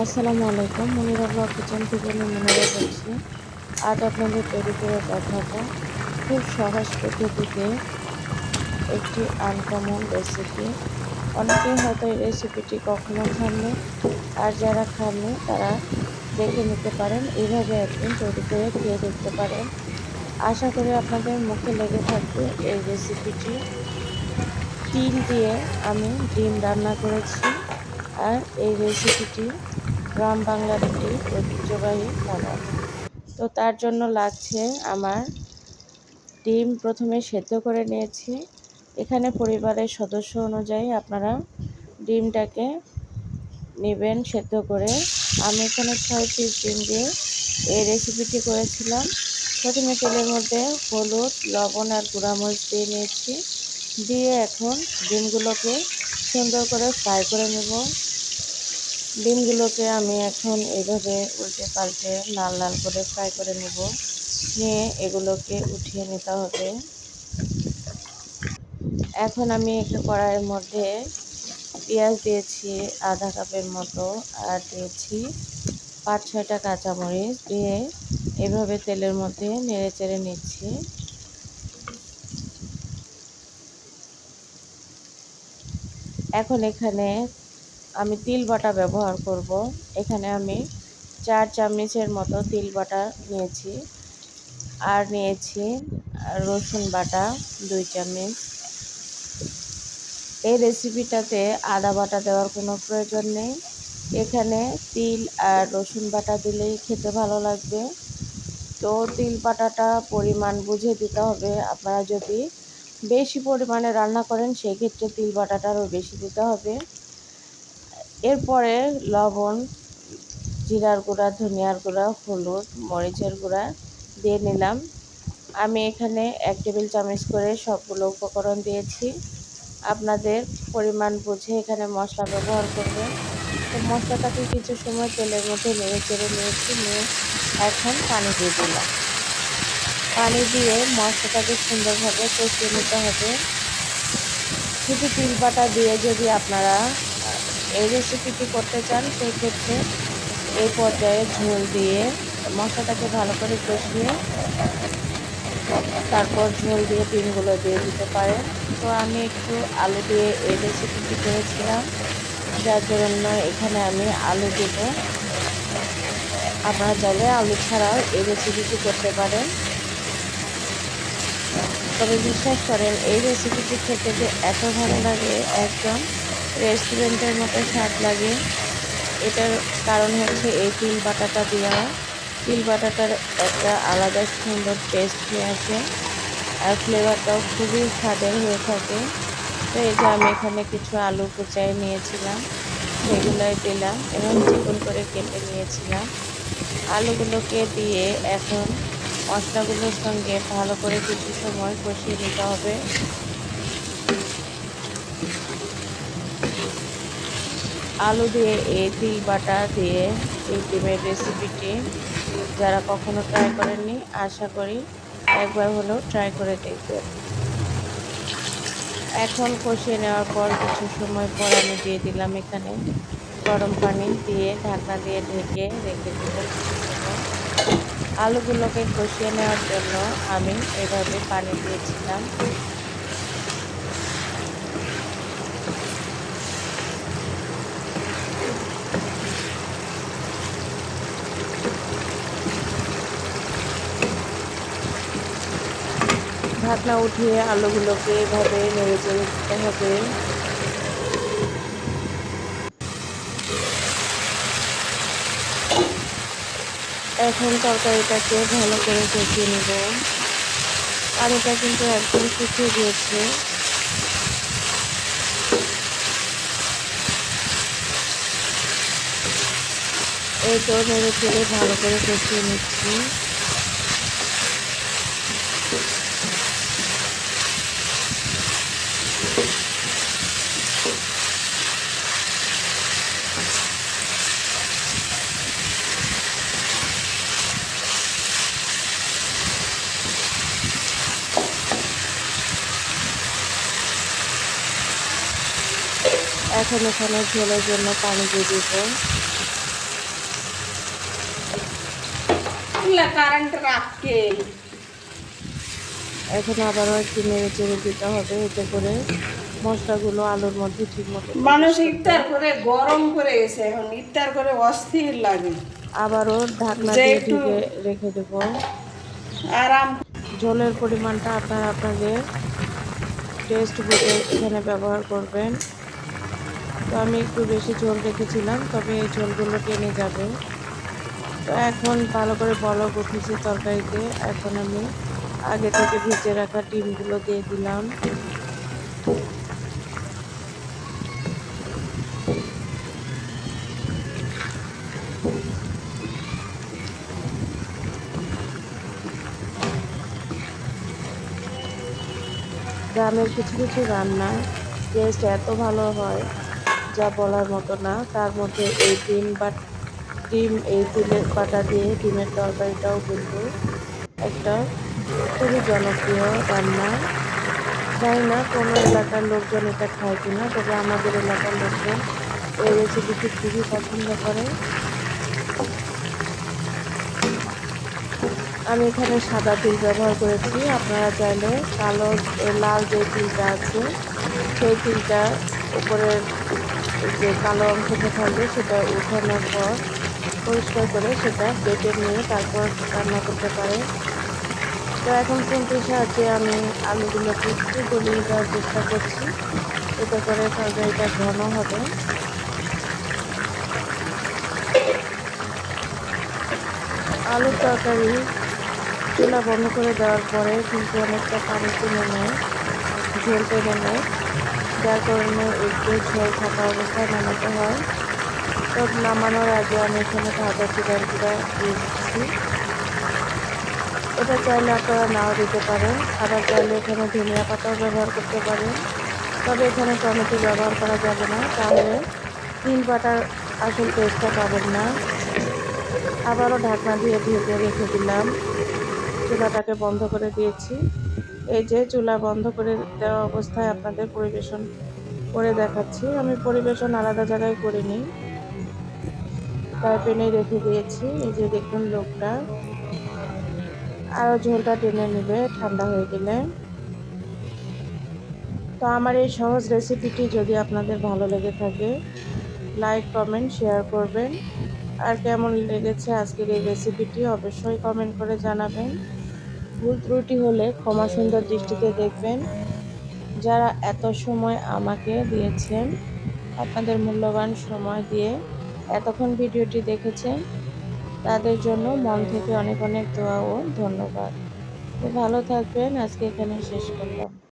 আসসালামু আলাইকুম। মুনিরা blog kitchen থেকে আমি মুনিরা বলছি। আজ আপনাদের তৈরি করে দেখাবো খুব সহজ পদ্ধতিতে একটি আনকমন রেসিপি। অনেকেই হয়তো এই রেসিপিটি কখনো খাননি, আর যারা খাননি তারা দেখে নিতে পারেন, এইভাবে একদিন তৈরি করে খেয়ে দেখতে পারেন। আশা করি আপনাদের মুখে লেগে থাকবে এই রেসিপিটি। তিল দিয়ে আমি ডিম রান্না করেছি, আর এই রেসিপিটি গ্রাম বাংলার একটি ঐতিহ্যবাহী খাবার। তো তার জন্য লাগছে আমার ডিম প্রথমে সেদ্ধ করে নিয়েছি। এখানে পরিবারের সদস্য অনুযায়ী আপনারা ডিমটাকে নেবেন সেদ্ধ করে। আমি এখানে 6 পিস ডিম দিয়ে এই রেসিপিটি করেছিলাম। প্রথমে তেলের মধ্যে হলুদ, লবণ আর গুঁড়ামরিচ দিয়ে নিয়েছি। দিয়ে এখন ডিমগুলোকে সুন্দর করে ফ্রাই করে নেব। ডিমগুলোকে আমি এখন এইভাবে উল্টে পাল্টে লাল লাল করে ফ্রাই করে নেব। নিয়ে এগুলোকে উঠিয়ে নিতে হবে। এখন আমি একটা কড়াইয়ের মধ্যে পেঁয়াজ দিয়েছি আধা কাপের মতো, আর দিয়েছি 5-6টা কাঁচামরিচ দিয়ে এভাবে তেলের মধ্যে নেড়ে চেড়ে নিচ্ছি। এখন এখানে আমি তিল বাটা ব্যবহার করব। এখানে আমি 4 চামচের মতো তিল বাটা নিয়েছি, আর নিয়েছি রসুন বাটা 2 চামচ। এই রেসিপিটাতে আদা বাটা দেওয়ার কোনো প্রয়োজন নেই। এখানে তিল আর রসুন বাটা দিলেই খেতে ভালো লাগবে। তো তিল বাটাটা পরিমাণ বুঝে দিতে হবে। আপনারা যদি বেশি পরিমাণে রান্না করেন সেই ক্ষেত্রে তিল বাটাটা আরও বেশি দিতে হবে। এরপরে লবণ, জিরার গুঁড়া, ধনিয়ার গুঁড়া, হলুদ, মরিচের গুঁড়া দিয়ে নিলাম। আমি এখানে 1 টেবিল চামচ করে সবগুলো উপকরণ দিয়েছি। আপনাদের পরিমাণ বুঝে এখানে মশলা ব্যবহার করবেন। তো মশলাটাকে কিছু সময় তেলের মধ্যে নেড়ে চেড়ে নিয়েছি, নিয়ে এখন পানি দিয়ে দিলাম। পানি দিয়ে মশলাটাকে সুন্দরভাবে কষিয়ে নিতে হবে। শুধু তিল বাটা দিয়ে যদি আপনারা এই রেসিপিটি করতে চান সেই ক্ষেত্রে এই পর্যায়ে ঝোল দিয়ে মশলাটাকে ভালো করে কষিয়ে তারপর ঝোল দিয়ে ডিমগুলো দিয়ে দিতে পারেন। তো আমি একটু আলু দিয়ে এই রেসিপিটি করেছিলাম, যার জন্য এখানে আমি আলু দেব। আপনারা চাইলে আলু ছাড়াও এই রেসিপিটি করতে পারেন। তবে বিশ্বাস করেন এই রেসিপিটি খেতে যে এত ভালো লাগে, একদম রেস্টুরেন্টের মতো স্বাদ লাগে। এটার কারণ হচ্ছে এই তিল বাটাটা দেওয়া। তিল বাটাটার একটা আলাদা সুন্দর টেস্ট নিয়ে আসে, আর ফ্লেভারটাও খুবই স্বাদের হয়ে থাকে। তো এই যে আমি এখানে কিছু আলু কুচাই নিয়েছিলাম, সেগুলোই দিলাম এবং চিকন করে কেটে নিয়েছিলাম। আলুগুলোকে দিয়ে এখন মশলাগুলোর সঙ্গে ভালো করে কিছু সময় কষিয়ে নিতে হবে। আলু দিয়ে এই তিল বাটা দিয়ে এই ডিমের রেসিপিটি যারা কখনো ট্রাই করেননি, আশা করি একবার হলেও ট্রাই করে দেখবেন। এখন কষিয়ে নেওয়ার পর কিছু সময় পর আমি দিয়ে দিলাম এখানে গরম পানি, দিয়ে ঢাকনা দিয়ে ঢেকে রেখে দেব কিছু সময়। আলুগুলোকে কষিয়ে নেওয়ার জন্য আমি এভাবে পানি দিয়েছিলাম। ঢাকনা উঠিয়ে আলুগুলোকে এভাবে নেড়ে চেড়ে দিতে হবে। এখন তরকারিটাকে ভালো করে কষিয়ে নেব। পানিটা কিন্তু একদম শুকিয়ে গিয়েছে। এই তো নেড়ে চেড়ে ভালো করে কষিয়ে নিচ্ছি। এখন এখানে ঝোলের জন্য পানি দিয়ে দিব। কারেন্ট রাখকে এখন আবারও একটু নেড়ে চেড়ে দিতে হবে, এতে করে মশলাগুলো আলুর মধ্যে ঠিক মতো মানুষ ইফতার করে গরম করে গেছে, এখন ইফতার করে অস্থির লাগে আবারও ঢাকনা যে দিয়ে একটু ঢেকে রেখে দেব। আরাম। ঝোলের পরিমাণটা আপনারা আপনাদের টেস্ট বুঝে এখানে ব্যবহার করবেন। তো আমি একটু বেশি ঝোল রেখেছিলাম, তবে এই ঝোলগুলো টেনে যাবে। তো এখন ভালো করে বলক উঠেছে তরকারিতে। এখন আমি আগে থেকে ভিজে রাখা ডিমগুলো দিয়ে দিলাম। গ্রামের কিছু কিছু রান্না টেস্ট এত ভালো হয় যা বলার মতো না। তার মধ্যে এই ডিম এই তিলের বাটা দিয়ে ডিমের তরকারিটাও কিন্তু একটা খুবই জনপ্রিয় রান্না। জানি না কোনো এলাকার লোকজন এটা খায় কিনা, তবে আমাদের এলাকার লোকজন এই রেসিপিটি খুবই পছন্দ করে। আমি এখানে সাদা তিল ব্যবহার করেছি, আপনারা চাইলে লাল যে তিলটা আছে সেই তিলটা উপরের যে কালো অংশটা থাকবে সেটা উঠানোর পর পরিষ্কার করে সেটা বেটে নিয়ে তারপর রান্না করতে পারে। তো এখন খুন্তির সাহায্যে আমি আলুগুলোকে একটু গলিয়ে দেওয়ার চেষ্টা করছি, এতে করে তরকারিটা ঘন হবে। আলুর তরকারি চুলা বন্ধ করে দেওয়ার পরে কিন্তু অনেকটা পানি টেনে নেয়, ঝোল টেনে নেয়, যার কারণে একটু ঝোল থাকা অবস্থায় নামাতে হয়। তো নামানোর আগে আমি এখানে ভাজা চিকেন গুঁড়া দিয়ে দিচ্ছি। এটা চাইলে আপনারা নাও দিতে পারেন, আবার চাইলে এখানে ধনিয়া পাতাও ব্যবহার করতে পারেন। তবে এখানে টমেটো ব্যবহার করা যাবে না, তাহলে তিল বাটার আসল টেস্টটা পাবেন না। আবারও ঢাকনা দিয়ে ঢেকে রেখে দিলাম, চুলাটাকে বন্ধ করে দিয়েছি। এই যে চুলা বন্ধ করে দেওয়া অবস্থায় আপনাদের পরিবেশন করে দেখাচ্ছি। আমি পরিবেশন আলাদা জায়গায় করিনি, ফ্রাই প্যানেই রেখে দিয়েছি। এই যে দেখুন লোকটা আরও ঝোলটা টেনে নেবে ঠান্ডা হয়ে গেলে। তো আমার এই সহজ রেসিপিটি যদি আপনাদের ভালো লেগে থাকে, লাইক কমেন্ট শেয়ার করবেন। আর কেমন লেগেছে আজকের এই রেসিপিটি অবশ্যই কমেন্ট করে জানাবেন। ভুল ত্রুটি হলে ক্ষমা সুন্দর দৃষ্টিতে দেখবেন। যারা এত সময় আমাকে দিয়েছেন, আপনাদের মূল্যবান সময় দিয়ে এতক্ষণ ভিডিওটি দেখেছেন, তাদের জন্য মন থেকে অনেক অনেক দোয়া ও ধন্যবাদ। তো ভালো থাকবেন, আজকে এখানে শেষ করলাম।